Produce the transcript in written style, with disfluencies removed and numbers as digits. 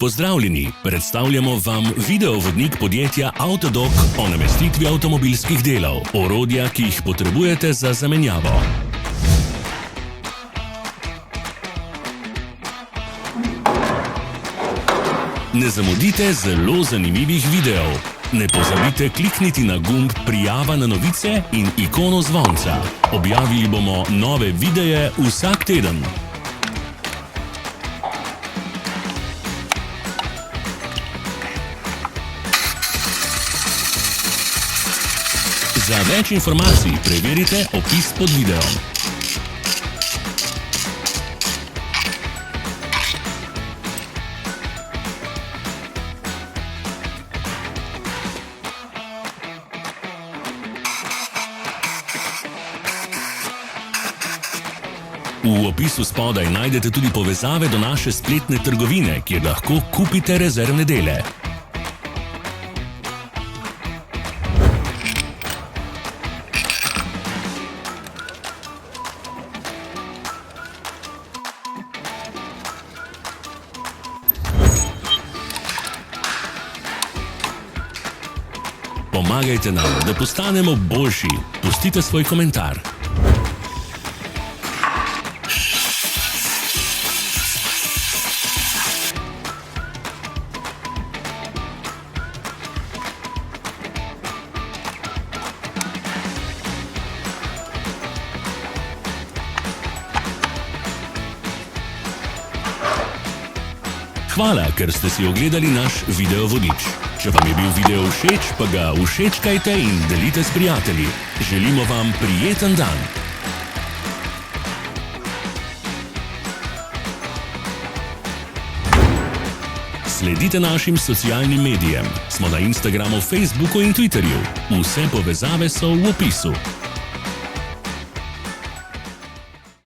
Pozdravljeni, predstavljamo vam videovodnik podjetja Avtodok o namestitvi avtomobilskih delov, orodja, ki jih potrebujete za zamenjavo. Ne zamudite zelo zanimivih videov. Ne pozabite klikniti na gumb Prijava na novice in ikono zvonca. Objavili bomo nove videe vsak teden. Za več informacij preverite opis pod videom. V opisu spodaj najdete tudi povezave do naše spletne trgovine, kjer lahko kupite rezervne dele. Pomagajte nam, da postanemo boljši. Pustite svoj komentar. Hvala, ker ste si ogledali naš videovodič. Če vam je bil video všeč, pa ga všečkajte in delite s prijatelji. Želimo vam prijeten dan. Sledite našim socialnim medijem. Smo na Instagramu, Facebooku in Twitterju. Vse povezave so v opisu.